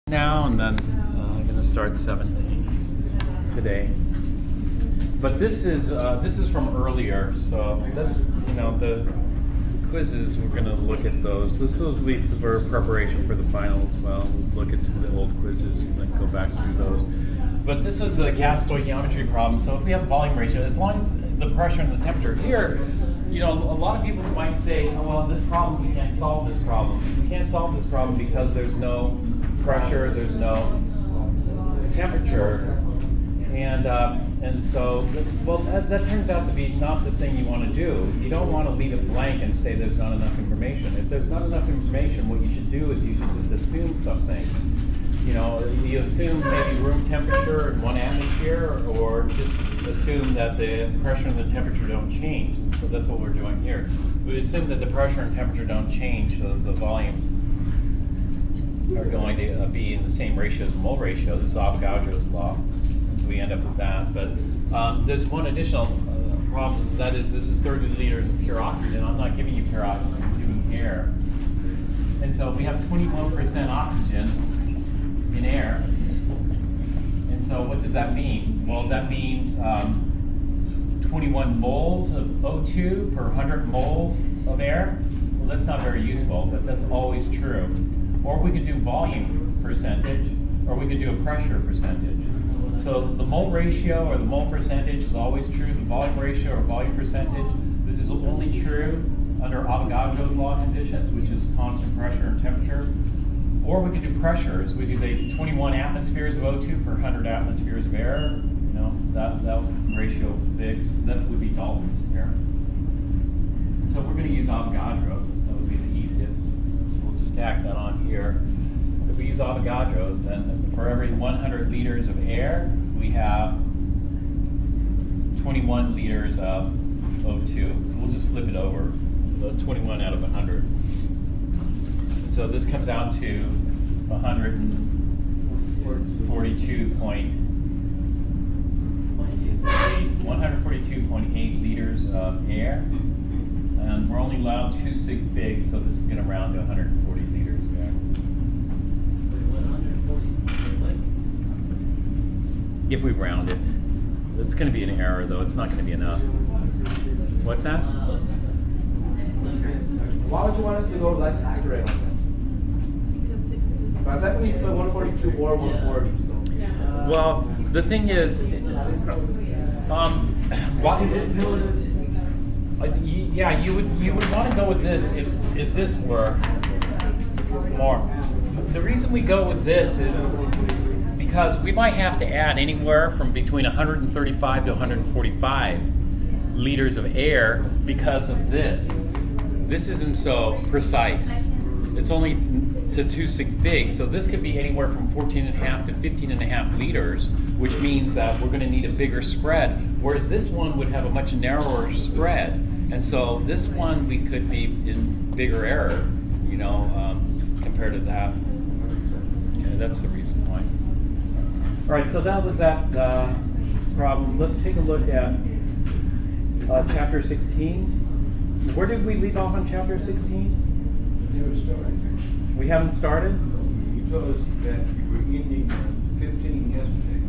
now, and then I'm going to start 17 today. But this is from earlier, so that's, the quizzes, we're going to look at those. This will be for preparation for the final as well. We'll look at some of the old quizzes and then go back through those. But this is the gas stoichiometry problem. So if we have volume ratio, as long as the pressure and the temperature here, a lot of people might say, oh, well, this problem, we can't solve this problem. We can't solve this problem because there's no pressure, there's no temperature. And so, well, that turns out to be not the thing you want to do. You don't want to leave it blank and say there's not enough information. If there's not enough information, what you should do is you should just assume something. You assume maybe room temperature in 1 atmosphere, or just assume that the pressure and the temperature don't change. So that's what we're doing here. We assume that the pressure and temperature don't change, so the volumes are going to be in the same ratio as the mole ratio. This is Avogadro's law. So we end up with that. But there's one additional problem. That is, this is 30 liters of pure oxygen. I'm not giving you pure oxygen, I'm giving you air. And so we have 21% oxygen in air. And so what does that mean? Well, that means 21 moles of O2 per 100 moles of air. Well, that's not very useful, but that's always true. Or we could do volume percentage, or we could do a pressure percentage. So the mole ratio or the mole percentage is always true. The volume ratio or volume percentage, this is only true under Avogadro's law conditions, which is constant pressure and temperature. Or we could do pressures. We do the 21 atmospheres of O2 per 100 atmospheres of air. That ratio fixed. That would be Dalton's here. And so we're going to use Avogadro's. That would be the easiest. So we'll just tack that on here. If we use Avogadro's, then for every 100 liters of air, we have 21 liters of O2. So we'll just flip it over, the 21 out of 100. So this comes out to 142.8 liters of air, and we're only allowed 2 sig figs, so this is going to round to 140 liters of air. If we round it, it's going to be an error, though. It's not going to be enough. What's that? Why would you want us to go less accurate on that? But that when you put 142 or 140. So. Well, the thing is, you would want to go with this if this were more. The reason we go with this is because we might have to add anywhere from between 135 to 145 liters of air because of this. This isn't so precise. It's only to 2 sig figs, so this could be anywhere from 14.5 to 15.5 liters, which means that we're going to need a bigger spread, whereas this one would have a much narrower spread, and so this one we could be in bigger error, compared to that. Okay, that's the reason why. All right, so that was that problem. Let's take a look at chapter 16. Where did we leave off on chapter 16? We haven't started? You told us that you were ending 15 yesterday.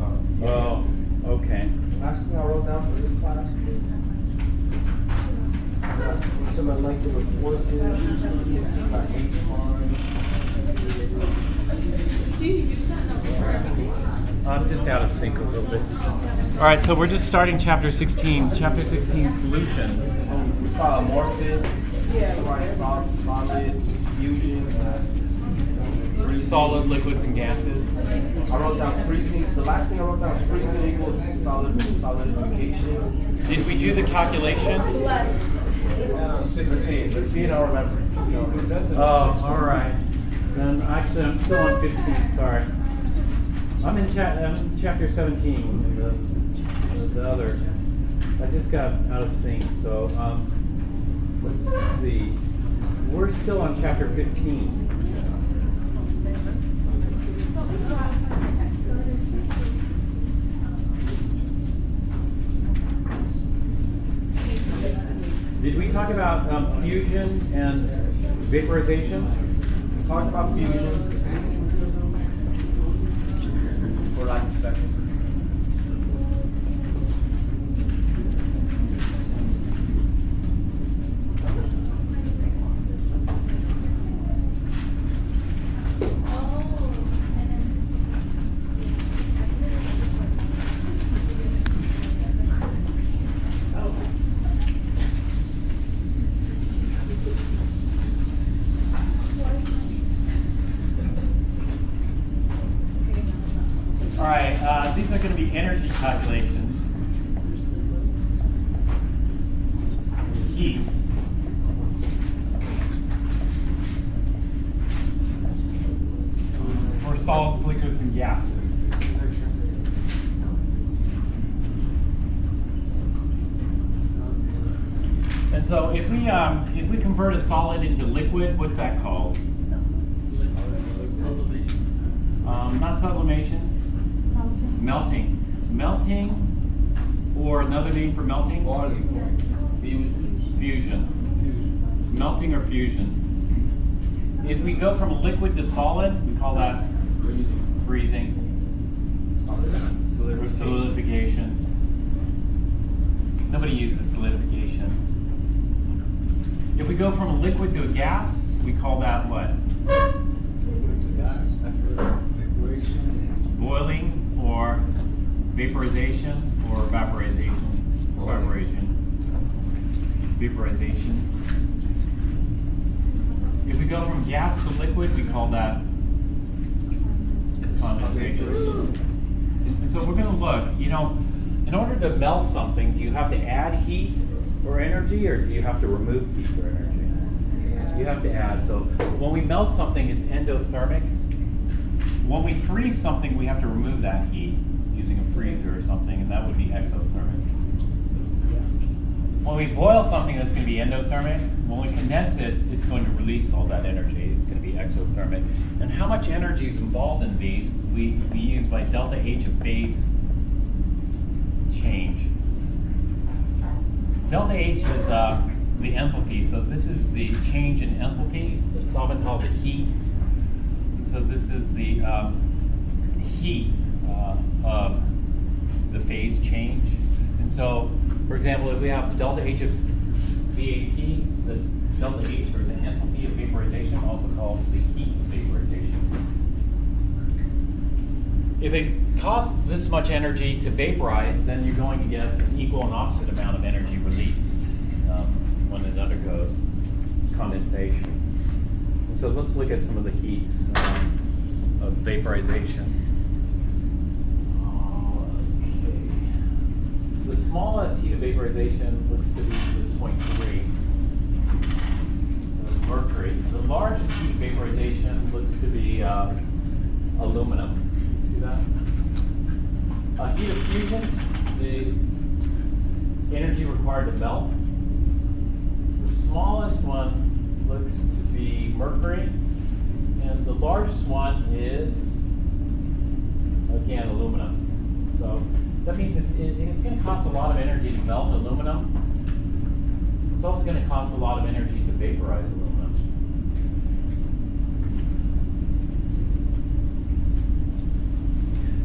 Oh, okay. Last thing I wrote down for this class. Some elective forces, I'm just out of sync a little bit. All right, so we're just starting chapter 16. Chapter 16 solutions. We saw amorphous, solids, fusion, Solid, liquids, and gases. I wrote down freezing. The last thing I wrote down was freezing equals solidification. Did we do the calculation? Let's see it, I'll remember. Oh, all right. Then actually, I'm still on 15. Sorry. I'm in chapter 17. The other. I just got out of sync. So let's see. We're still on chapter 15. Did we talk about fusion and vaporization? We talked about fusion. All right, these are going to be energy calculations. Heat. For solids, liquids, and gases. And so if we convert a solid into liquid, what's that called? Not sublimation. Melting. Melting, or another name for melting? Fusion. Melting or fusion. If we go from a liquid to solid, we call that freezing. Or solidification. Nobody uses solidification. If we go from a liquid to a gas, we call that what? Boiling, or vaporization, or vaporization. Vaporization. If we go from gas to liquid, we call that condensation. And so we're going to look, in order to melt something, do you have to add heat or energy, or do you have to remove heat or energy? You have to add. So when we melt something, it's endothermic. When we freeze something, we have to remove that heat using a freezer or something, and that would be exothermic. When we boil something, that's going to be endothermic. When we condense it, it's going to release all that energy. It's going to be exothermic. And how much energy is involved in these, we use by delta H of phase change. Delta H is the enthalpy, so this is the change in enthalpy. It's often called the heat. So this is the heat of the phase change. And so, for example, if we have delta H of VAP, that's delta H, or the enthalpy of vaporization, also called the heat of vaporization. If it costs this much energy to vaporize, then you're going to get an equal and opposite amount of energy released when it undergoes condensation. And so let's look at some of the heats of vaporization. The smallest heat of vaporization looks to be this 0.3, mercury. The largest heat of vaporization looks to be aluminum. See that? Heat of fusion, the energy required to melt. The smallest one looks to be mercury, and the largest one is, again, aluminum. So that means it's going to cost a lot of energy to melt aluminum. It's also going to cost a lot of energy to vaporize aluminum.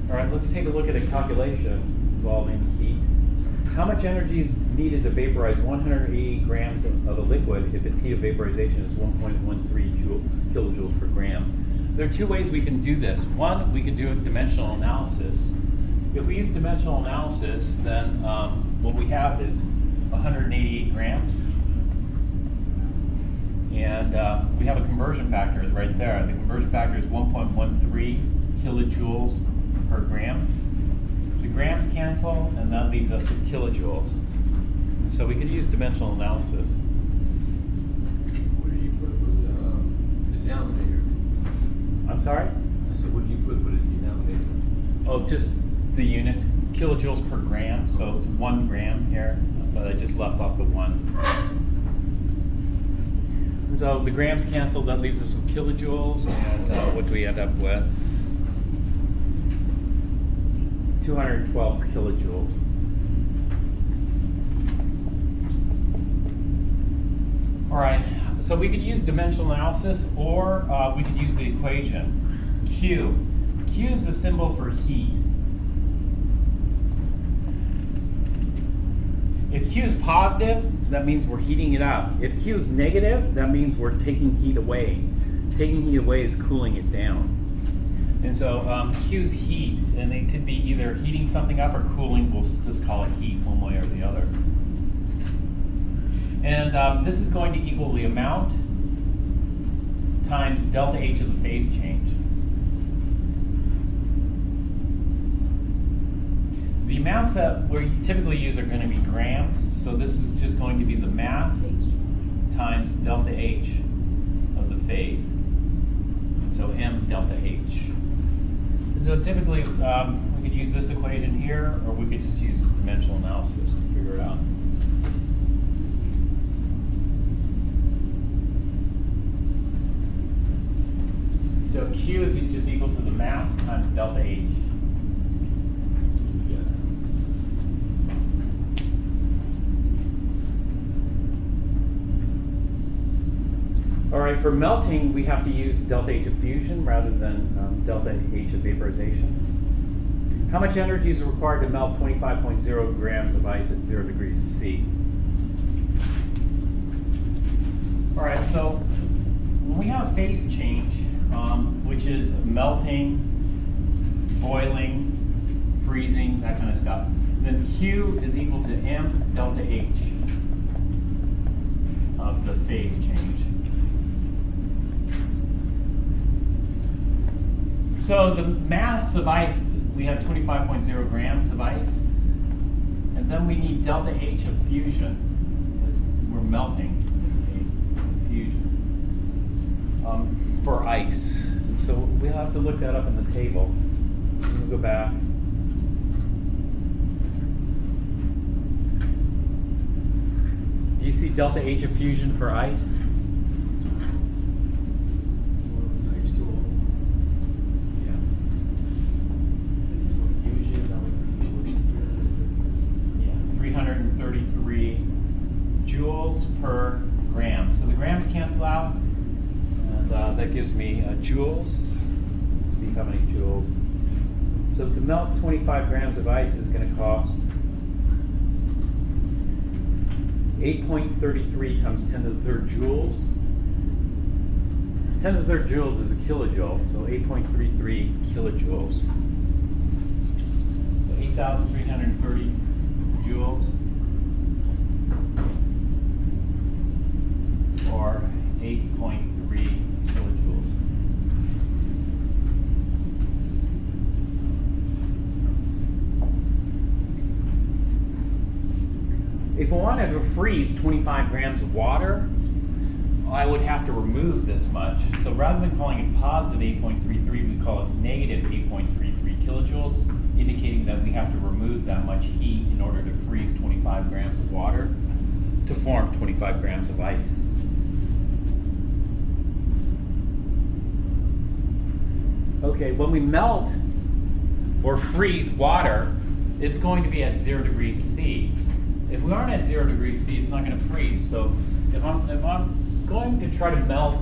All right, let's take a look at a calculation involving heat. How much energy is needed to vaporize 180 grams of a liquid if its heat of vaporization is 1.13 kilojoules per gram? There are two ways we can do this. One, we can do a dimensional analysis. If we use dimensional analysis, then what we have is 188 grams. And we have a conversion factor right there. The conversion factor is 1.13 kilojoules per gram. The grams cancel, and that leaves us with kilojoules. So we could use dimensional analysis. What did you put with the denominator? I'm sorry? I said, what did you put with the denominator? Oh, just the units, kilojoules per gram. So it's 1 gram here, but I just left off the 1. And so the grams cancel, that leaves us with kilojoules, and what do we end up with? 212 kilojoules. All right, so we could use dimensional analysis, or we could use the equation. Q. Q is the symbol for heat. If Q is positive, that means we're heating it up. If Q is negative, that means we're taking heat away. Taking heat away is cooling it down. And so Q is heat, and it could be either heating something up or cooling. We'll just call it heat one way or the other. And this is going to equal the amount times delta H of the phase change. amounts that we typically use are going to be grams. So this is just going to be the mass times delta H of the phase. So M delta H. So typically we could use this equation here, or we could just use dimensional analysis to figure it out. So Q is just equal to the mass times delta H. All right, for melting, we have to use delta H of fusion rather than delta H of vaporization. How much energy is required to melt 25.0 grams of ice at 0 degrees C? All right, so when we have a phase change, which is melting, boiling, freezing, that kind of stuff, then Q is equal to M delta H of the phase change. So the mass of ice, we have 25.0 grams of ice, and then we need delta H of fusion, because we're melting in this case, fusion, for ice. And so we'll have to look that up in the table. We'll go back. Do you see delta H of fusion for ice? Per gram. So the grams cancel out, and that gives me joules. Let's see how many joules. So to melt 25 grams of ice is going to cost 8.33 times 10 to the third joules. 10 to the third joules is a kilojoule, so 8.33 kilojoules. So 8,330 joules. Or 8.3 kilojoules. If I wanted to freeze 25 grams of water, I would have to remove this much. So rather than calling it positive 8.33, we call it negative 8.33 kilojoules, indicating that we have to remove that much heat in order to freeze 25 grams of water to form 25 grams of ice. Okay, when we melt or freeze water, it's going to be at 0 degrees C. If we aren't at 0 degrees C, it's not going to freeze. So if I'm going to try to melt,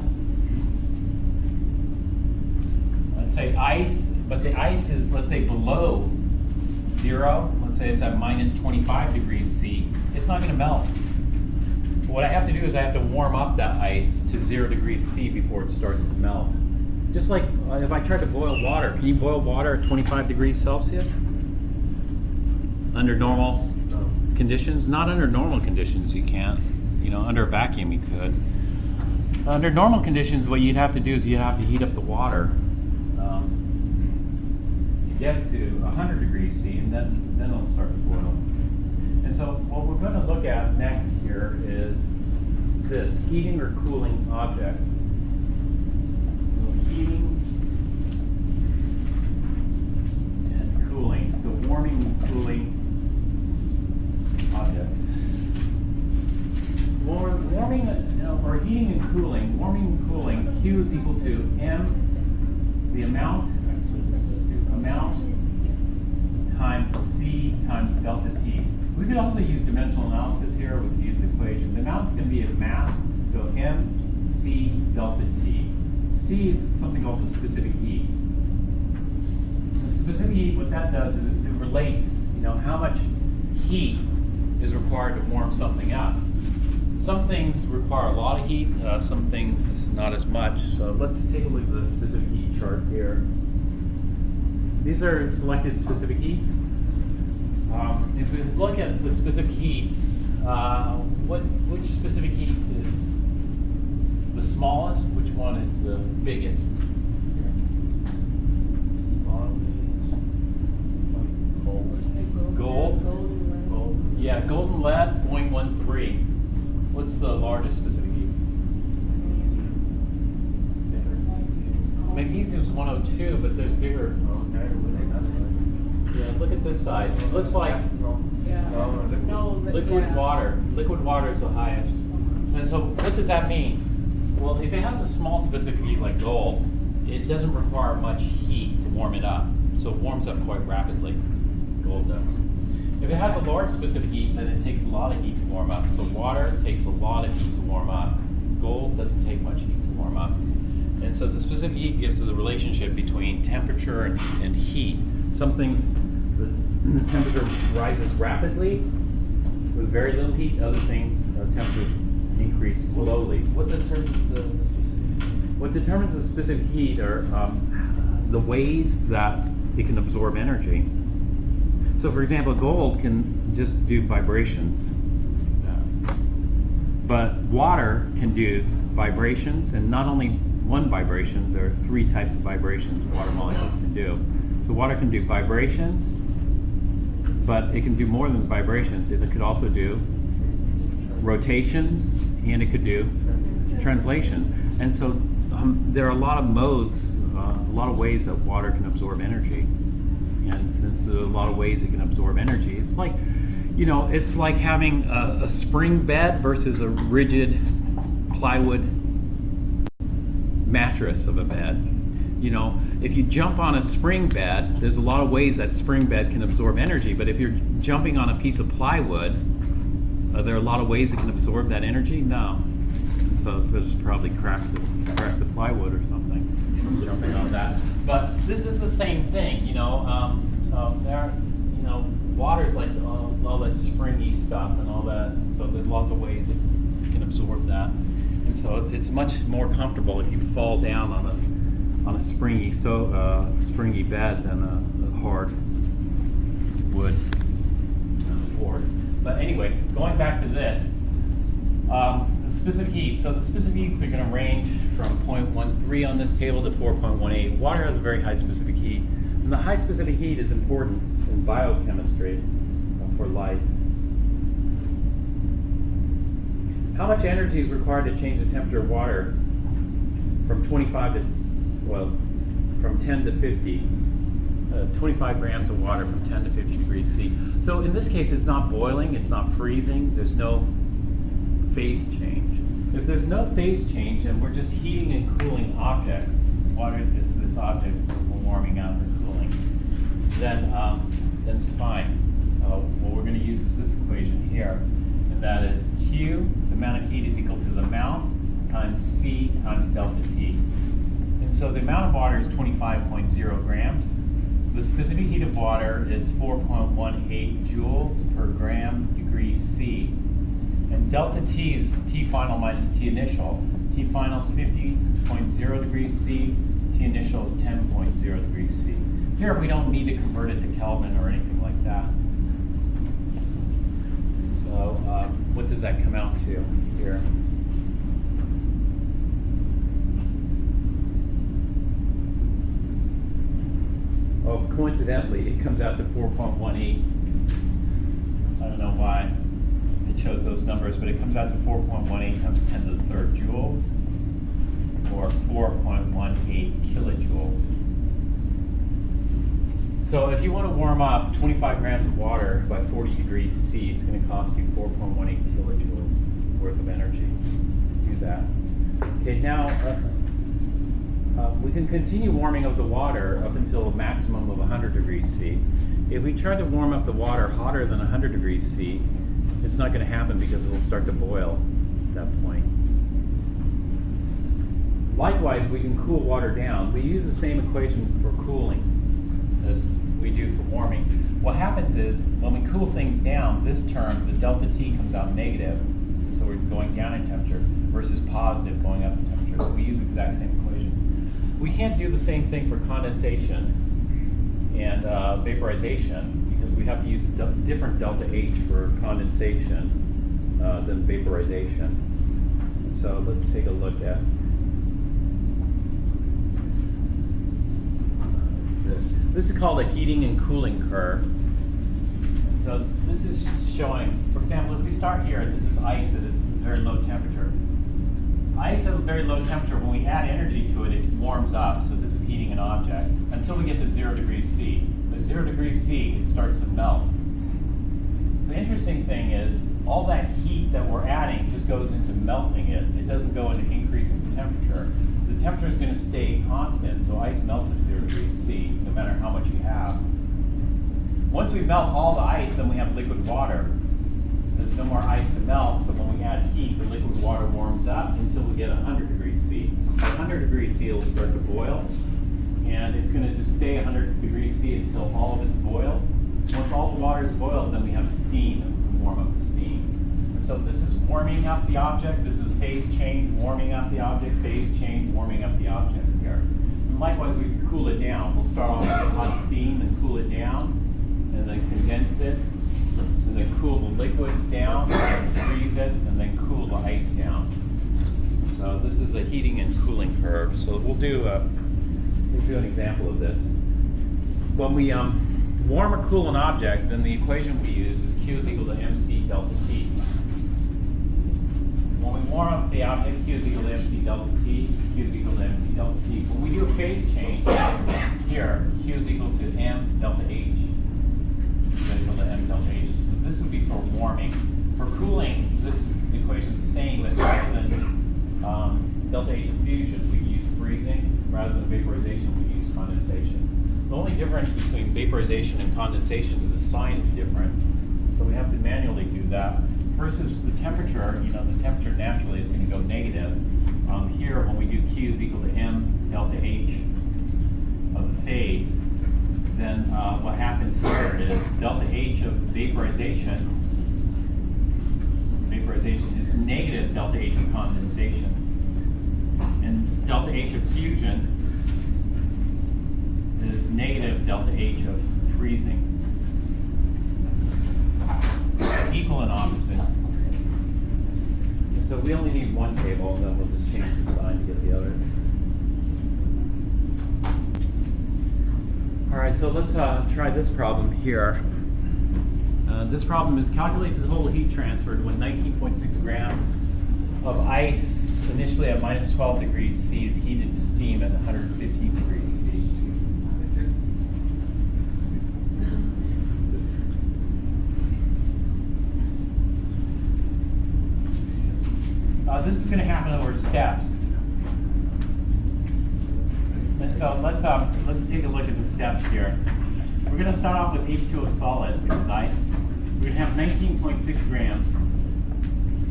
let's say ice, but the ice is, let's say, below 0, let's say it's at minus 25 degrees C, it's not going to melt. What I have to do is I have to warm up that ice to 0 degrees C before it starts to melt. Just like if I try to boil water, can you boil water at 25 degrees Celsius? Under normal conditions? Not under normal conditions, you can't. You know, under a vacuum you could. Under normal conditions, what you'd have to do is you'd have to heat up the water to get to 100 degrees C, and then it'll start to boil. And so what we're going to look at next here is this, heating or cooling objects. Heating and cooling. So warming and cooling objects. Warming or heating and cooling. Warming and cooling. Q is equal to M, the amount times C times delta T. We could also use dimensional analysis here. We could use the equation. The amount's going to be a mass, so M C delta T. C is something called the specific heat. The specific heat, what that does is it relates, how much heat is required to warm something up. Some things require a lot of heat, some things not as much. So let's take a look at the specific heat chart here. These are selected specific heats. If we look at the specific heats, which specific heat is the smallest? Which one is the biggest? Gold. Yeah, golden lead, 0.13. What's the largest specific heat? Magnesium's 102, but there's bigger. Okay, Yeah, look at this side. It looks like liquid water. Liquid water is the highest. And so what does that mean? Well, if it has a small specific heat like gold, it doesn't require much heat to warm it up. So it warms up quite rapidly. Gold does. If it has a large specific heat, then it takes a lot of heat to warm up. So water takes a lot of heat to warm up. Gold doesn't take much heat to warm up. And so the specific heat gives us the relationship between temperature and heat. Some things, the temperature rises rapidly with very little heat. Other things, temperature increase slowly. What determines the specific heat? What determines the specific heat are the ways that it can absorb energy. So for example, gold can just do vibrations. But water can do vibrations, and not only one vibration, there are 3 types of vibrations water molecules can do. So water can do vibrations, but it can do more than vibrations. It could also do rotations, and it could do translations. And so there are a lot of modes, a lot of ways that water can absorb energy. And since there are a lot of ways it can absorb energy, it's like, you know, it's like having a spring bed versus a rigid plywood mattress of a bed. You know, if you jump on a spring bed, there's a lot of ways that spring bed can absorb energy, but if you're jumping on a piece of plywood, are there a lot of ways it can absorb that energy? No. And so there's probably crack the plywood or something, jumping on that. But this is the same thing, you know. So there are, you know, water's like all that springy stuff and all that. So there's lots of ways it can absorb that. And so it's much more comfortable if you fall down on a springy bed than a hard wood board. But anyway, going back to this, the specific heat. So the specific heats are going to range from 0.13 on this table to 4.18. Water has a very high specific heat, and the high specific heat is important in biochemistry for life. How much energy is required to change the temperature of water from 10 to 50? 25 grams of water from 10 to 50 degrees C. So in this case, it's not boiling, it's not freezing, there's no phase change. If there's no phase change, and we're just heating and cooling objects, water is just this object we're warming up or cooling, then it's fine. What we're going to use is this equation here, and that is Q, the amount of heat is equal to the amount, times C times delta T. And so the amount of water is 25.0 grams. The specific heat of water is 4.18 joules per gram degree C. And delta T is T final minus T initial. T final is 50.0 degrees C, T initial is 10.0 degrees C. Here we don't need to convert it to Kelvin or anything like that. So what does that come out to here? Oh, coincidentally, it comes out to 4.18. I don't know why it chose those numbers, but it comes out to 4.18 times 10 to the 3rd joules, or 4.18 kilojoules. So if you want to warm up 25 grams of water by 40 degrees C, it's going to cost you 4.18 kilojoules worth of energy to do that. Okay, now we can continue warming up the water up until a maximum of 100 degrees C. If we try to warm up the water hotter than 100 degrees C, it's not going to happen because it will start to boil at that point. Likewise, we can cool water down. We use the same equation for cooling as we do for warming. What happens is, when we cool things down, this term, the delta T, comes out negative, so we're going down in temperature, versus positive going up in temperature. So we use the exact same equation. We can't do the same thing for condensation and vaporization, because we have to use a different delta H for condensation than vaporization. So let's take a look at this. This is called a heating and cooling curve. So this is showing, for example, if we start here, this is ice at a very low temperature. Ice at a very low temperature, when we add energy to it, it warms up. So this is heating an object until we get to 0 degrees C. At 0 degrees C, it starts to melt. The interesting thing is, all that heat that we're adding just goes into melting it. It doesn't go into increasing the temperature. The temperature is going to stay constant, so ice melts at 0 degrees C, no matter how much you have. Once we melt all the ice, then we have liquid water. There's no more ice to melt, so when we add heat, the liquid water warms up until we get 100 degrees C. At 100 degrees C, it'll start to boil, and it's going to just stay 100 degrees C until all of it's boiled. Once all the water is boiled, then we have steam, and we can warm up the steam. And so this is warming up the object. This is phase change, warming up the object, phase change, warming up the object here. And likewise, we can cool it down. We'll start off with hot steam and cool it down, and then condense it, and then cool the liquid down, and freeze it, and then cool the ice down. So this is a heating and cooling curve. So we'll do an example of this. When we warm or cool an object, then the equation we use is Q is equal to mc delta T. When we warm up the object, Q is equal to mc delta T, Q is equal to mc delta T. When we do a phase change, here, Q is equal to m delta H. Equal to m delta H. So this would be for warming. For cooling, this equation is the same, but rather than delta H fusion, we use freezing. Rather than vaporization, we use condensation. The only difference between vaporization and condensation is the sign is different. So we have to manually do that. Versus the temperature, the temperature naturally is going to go negative. Here, when we do Q is equal to m delta H of the phase, then what happens here is delta H of vaporization is negative delta H of condensation. And delta H of fusion is negative delta H of freezing. Equal and opposite. So we only need one table, and then we'll just change the sign to get the other. All right, so let's try this problem here. This problem is calculate the total heat transferred when 19.6 grams of ice initially at minus 12 degrees C is heated to steam at 115 degrees C. This is going to happen over steps. And so let's take a look at the steps here. We're going to start off with H2O solid, which is ice. We're going to have 19.6 grams,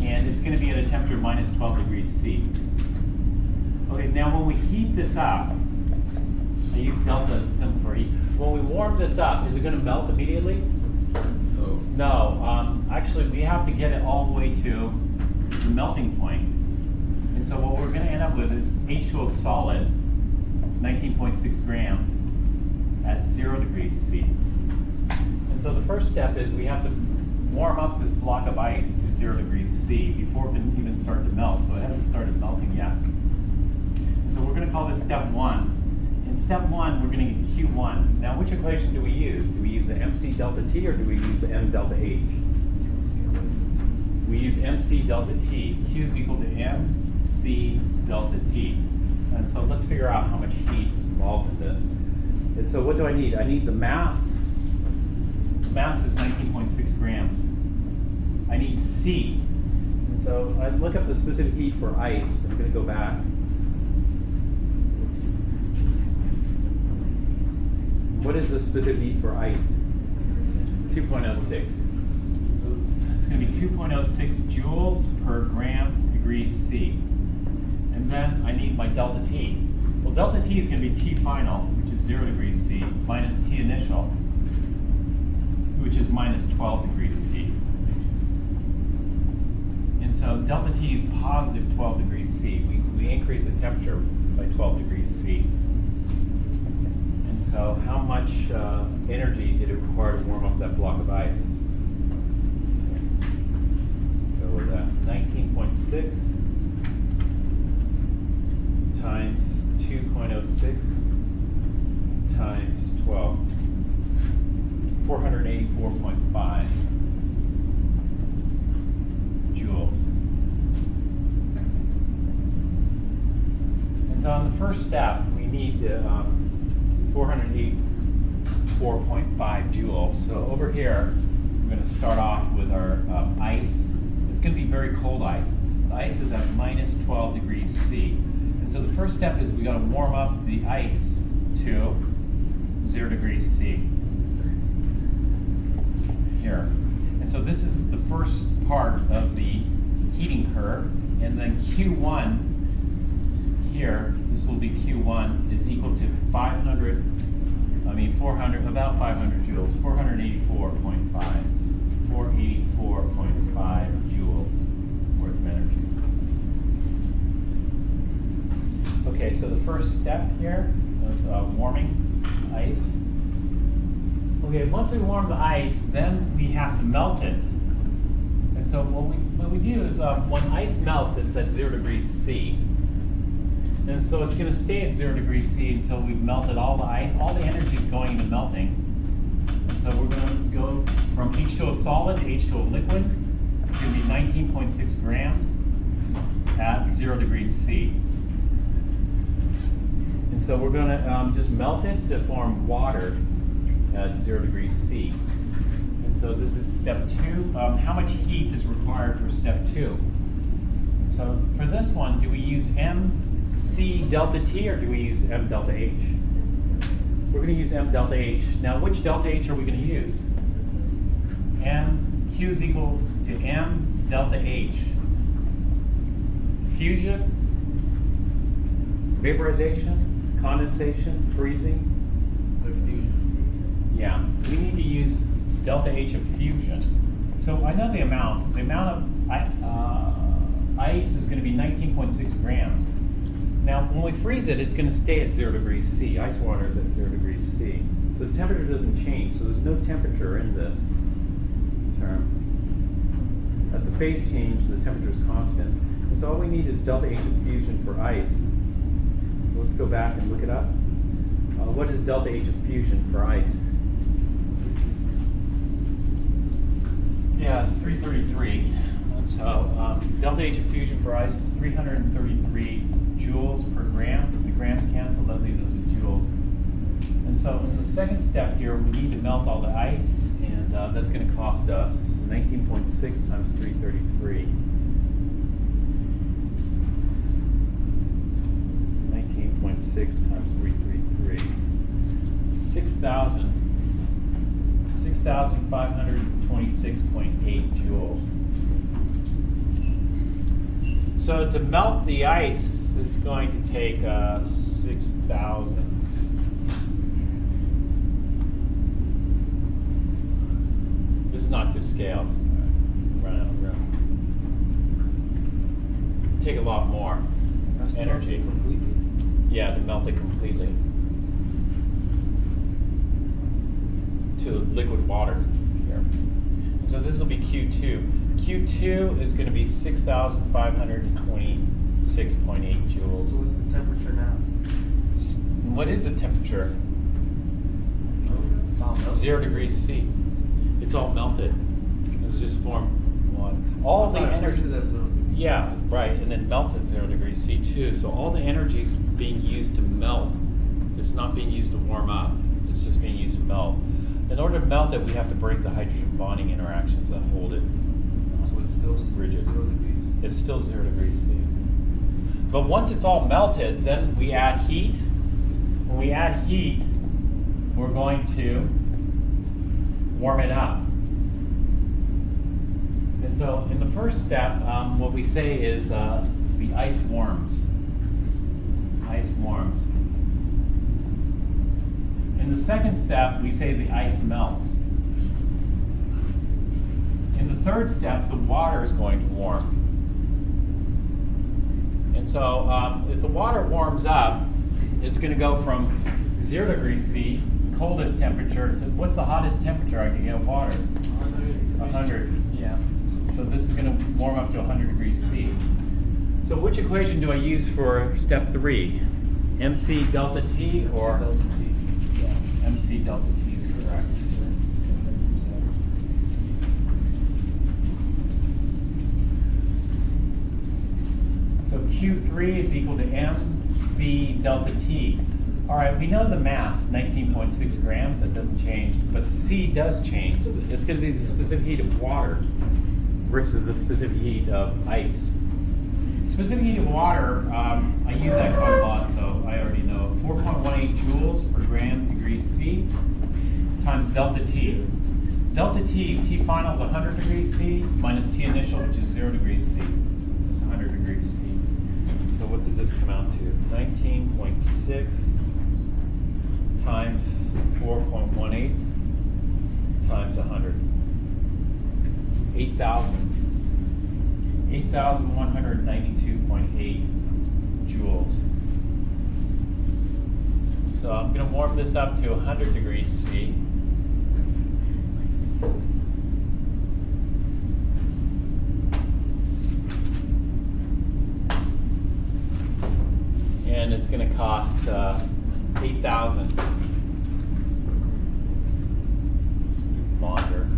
and it's going to be at a temperature of minus 12 degrees C. Okay, now when we heat this up, I use delta as a symbol for heat. When we warm this up, is it going to melt immediately? No. No. Actually, we have to get it all the way to the melting point. And so what we're going to end up with is H2O solid, 19.6 grams at 0 degrees C. And so the first step is we have to warm up this block of ice to 0 degrees C before it can even start to melt. So it hasn't started melting yet. So we're going to call this step 1. In step 1, we're going to get Q1. Now, which equation do we use? Do we use the MC delta T or do we use the M delta H? We use MC delta T. Q is equal to MC delta T. And so let's figure out how much heat is involved in this. And so what do I need? I need the mass. The mass is 19.6 grams. I need C. And so I look up the specific heat for ice. I'm going to go back. What is the specific heat for ice? 2.06. So it's going to be 2.06 joules per gram degrees C. And then I need my delta T. Well, delta T is going to be T final, which is 0 degrees C, minus T initial, which is minus 12 degrees C. And so delta T is positive 12 degrees C. We increase the temperature by 12 degrees C. And so how much energy did it require to warm up that block of ice? Go with that. 19.6 times 2.06 times 12. 484.5 joules. And so on the first step, we need 484.5 joules. So over here, we're going to start off with our ice. It's going to be very cold ice. The ice is at minus 12 degrees C. And so the first step is we got to warm up the ice to 0 degrees C. Here. And so this is the first part of the heating curve. And then Q1 here, this will be Q1, is equal to 400, about 500 joules, 484.5 joules worth of energy. Okay, so the first step here was warming ice. Okay, once we warm the ice, then we have to melt it. And so what we do is when ice melts, it's at 0 degrees C. And so it's going to stay at 0 degrees C until we've melted all the ice. All the energy is going into melting. And so we're going to go from H2O solid to H2O liquid. It's going to be 19.6 grams at 0 degrees C. And so we're going to just melt it to form water at 0 degrees C. And so this is step 2. How much heat is required for step 2? So for this one, do we use MC delta T or do we use M delta H? We're going to use M delta H. Now, which delta H are we going to use? Q is equal to M delta H. Fusion, vaporization, condensation, freezing. Fusion. Yeah, we need to use delta H of fusion. So I know the amount. The amount of ice is going to be 19.6 grams. Now, when we freeze it, it's going to stay at 0 degrees C. Ice water is at 0 degrees C. So the temperature doesn't change. So there's no temperature in this term. At the phase change, the temperature is constant. And so all we need is delta H of fusion for ice. Let's go back and look it up. What is delta H of fusion for ice? Yeah, it's 333. So delta H of fusion for ice is 333 joules per gram. The grams cancel, that leaves us with joules. And so in the second step here, we need to melt all the ice, and that's going to cost us 19.6 times 333. 19.6 times 333. 6,526.8 joules. So to melt the ice, it's going to take 6,000. This is not to scale. Run out of room. Take a lot more energy. Completely. Yeah, to melt it completely to liquid water here. And so this will be Q2. Q2 is going to be 6,526.8 joules. So what's the temperature now? What is the temperature? It's all melted. 0 degrees C. It's all melted. It's just formed one. All the energy. Freezes at 0 degrees. Yeah, right, and then melts at 0 degrees C too. So all the energy is being used to melt. It's not being used to warm up. It's just being used to melt. In order to melt it, we have to break the hydrogen bonding interactions that hold it. So it's still Rigid. 0 degrees. It's still 0 degrees C. But once it's all melted, then we add heat. When we add heat, we're going to warm it up. And so in the first step, what we say is the ice warms. Ice warms. In the second step, we say the ice melts. In the third step, the water is going to warm. And so if the water warms up, it's going to go from 0 degrees C, coldest temperature, to what's the hottest temperature I can get water? 100. Yeah. So this is going to warm up to 100 degrees C. So which equation do I use for step 3? MC delta T or? Delta T. Yeah, MC delta T is correct. Q3 is equal to MC delta T. All right, we know the mass, 19.6 grams, that doesn't change, but C does change. It's going to be the specific heat of water versus the specific heat of ice. Specific heat of water, I use that quite a lot, so I already know. 4.18 joules per gram degrees C times delta T. Delta T, T final is 100 degrees C minus T initial, which is 0 degrees C. It's 100 degrees C. So what does this come out to? 19.6 times 4.18 times 100. 8,192.8 joules. So I'm going to warm this up to 100 degrees C. And it's going to cost 8,000. Longer.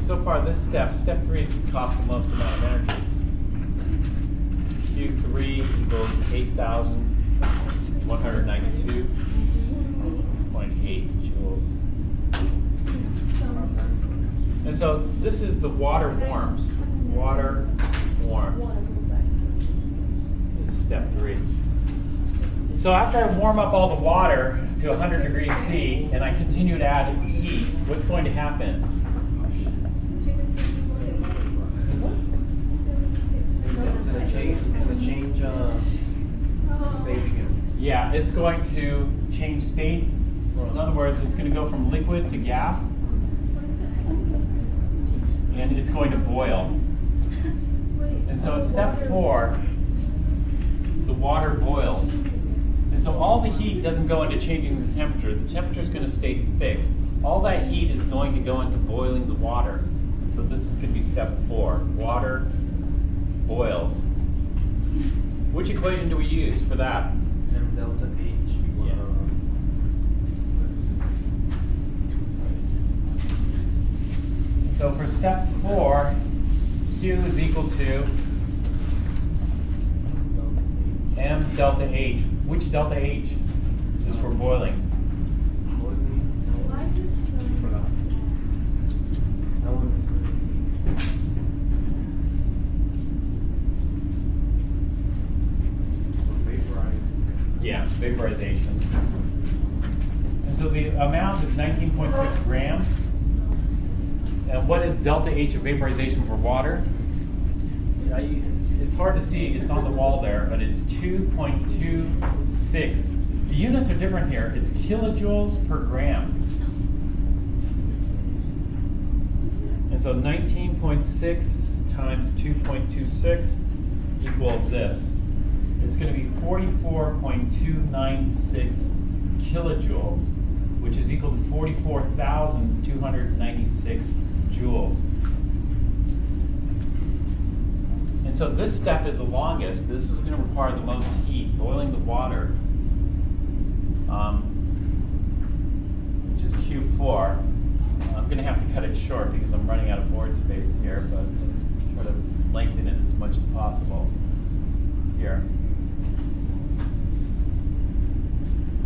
So far, this step 3 is cost the most amount of energy. Q3 equals 8,192.8 joules. And so this is the water warms. Water warm. This is step 3. So after I warm up all the water to 100 degrees C and I continue to add heat, what's going to happen? It's gonna change state again. Yeah, it's going to change state. In other words, it's going to go from liquid to gas. And it's going to boil. And so at step 4, the water boils. And so all the heat doesn't go into changing the temperature. The temperature is going to stay fixed. All that heat is going to go into boiling the water. So this is going to be step 4. Water boils. Which equation do we use for that? M delta H. Yeah. So for step 4, Q is equal to M delta H. Which delta H is for boiling? Yeah, vaporization. And so the amount is 19.6 grams. And what is delta H of vaporization for water? It's hard to see, it's on the wall there, but it's 2.26. The units are different here. It's kilojoules per gram. And so 19.6 times 2.26 equals this. It's going to be 44.296 kilojoules, which is equal to 44,296 joules. And so this step is the longest. This is going to require the most heat, boiling the water, which is Q4. I'm going to have to cut it short because I'm running out of board space here, but let's try to lengthen it as much as possible here.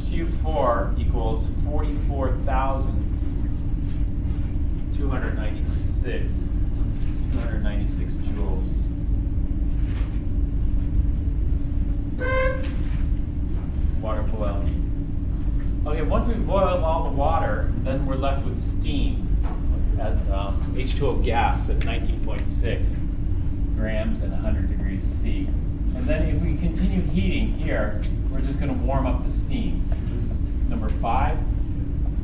Q4 equals 44,296 joules. Water boils. Okay, once we've boiled all the water, then we're left with steam at H2O gas at 19.6 grams and 100 degrees C. And then if we continue heating here, we're just going to warm up the steam. This is number 5.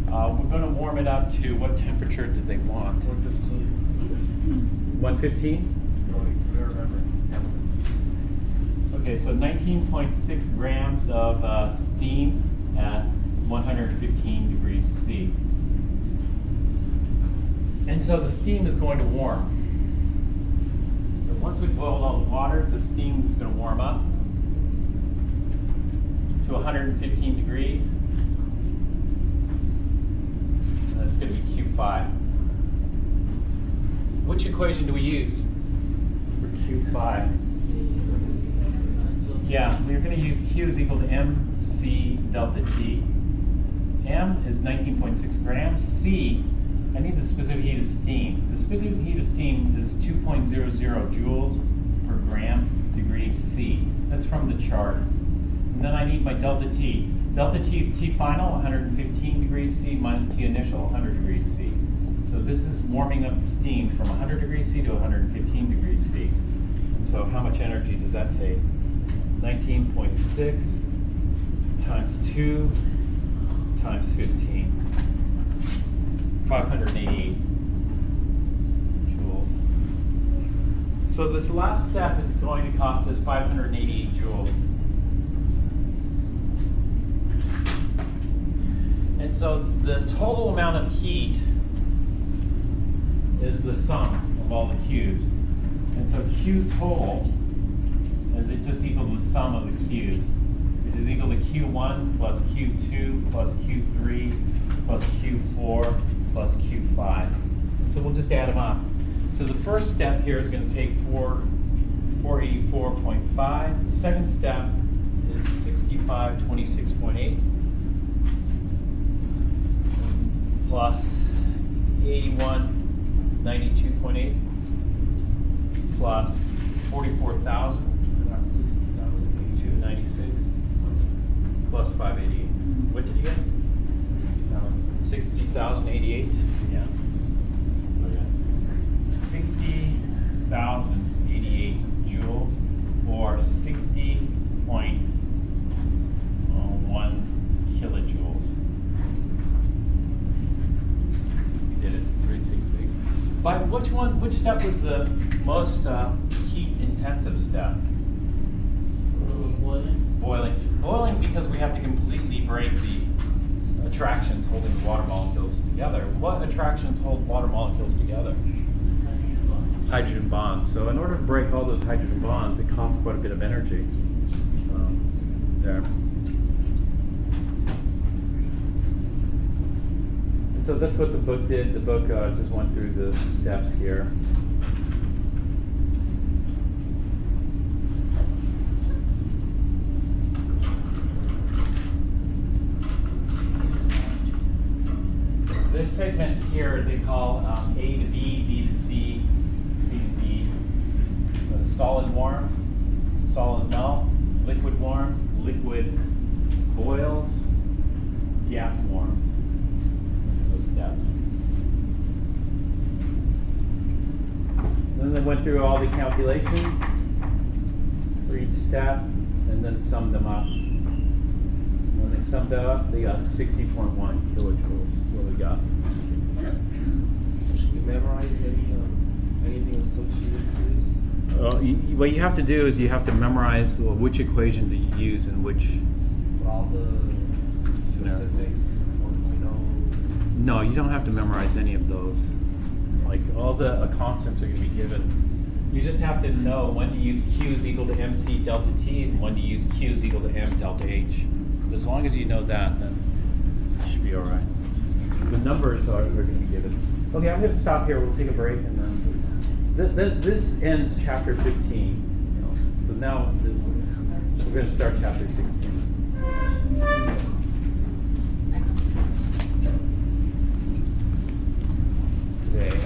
We're going to warm it up to, what temperature did they want? 115. 115? Okay, so 19.6 grams of steam at 115 degrees C. And so the steam is going to warm. So once we've boiled all the water, the steam is going to warm up to 115 degrees. That's going to be Q5. Which equation do we use for Q5? Yeah, we're going to use Q is equal to MC delta T. M is 19.6 grams. C, I need the specific heat of steam. The specific heat of steam is 2.00 joules per gram degree C. That's from the chart. And then I need my delta T. Delta T is T final, 115 degrees C, minus T initial, 100 degrees C. So this is warming up the steam from 100 degrees C to 115 degrees C. And so how much energy does that take? 19.6 times 2 times 15. 588 joules. So this last step is going to cost us 588 joules. And so the total amount of heat is the sum of all the Q's. And so Q total is just equal to the sum of the Q's. It is equal to Q1 plus Q2 plus Q3 plus Q4 plus Q5. So we'll just add them up. So the first step here is going to take 484.5. The second step is 6526.8 plus 8192.8 plus 44,000. 296 plus 588. What did you get? 60,088. Yeah. Okay. 60,088 joules, or 60.1 kilojoules. You did it. 360. By which step was the most heat intensive step? Boiling, because we have to completely break the attractions holding the water molecules together. What attractions hold water molecules together? Hydrogen bonds. So in order to break all those hydrogen bonds, it costs quite a bit of energy. There. And so that's what the book did. The book just went through the steps here. There's segments here they call A to B, B to C, C to D. So solid warms, solid melts, liquid warms, liquid boils, gas warms. Those steps. Then they went through all the calculations for each step and then summed them up. When they summed it up, they got 60.1 kilojoules. What we got? Should we memorize anything associated to this? What you have to do is you have to memorize which equation to use in which. All the specifics, 4.0. No, you don't have to memorize any of those. Like all the constants are going to be given. You just have to know when to use Q is equal to MC delta T and when to use Q is equal to M delta H. As long as you know that, then it should be all right. The numbers are going to be given. Okay, I'm going to stop here. We'll take a break, and then this ends chapter 15. So now we're going to start chapter 16. Today.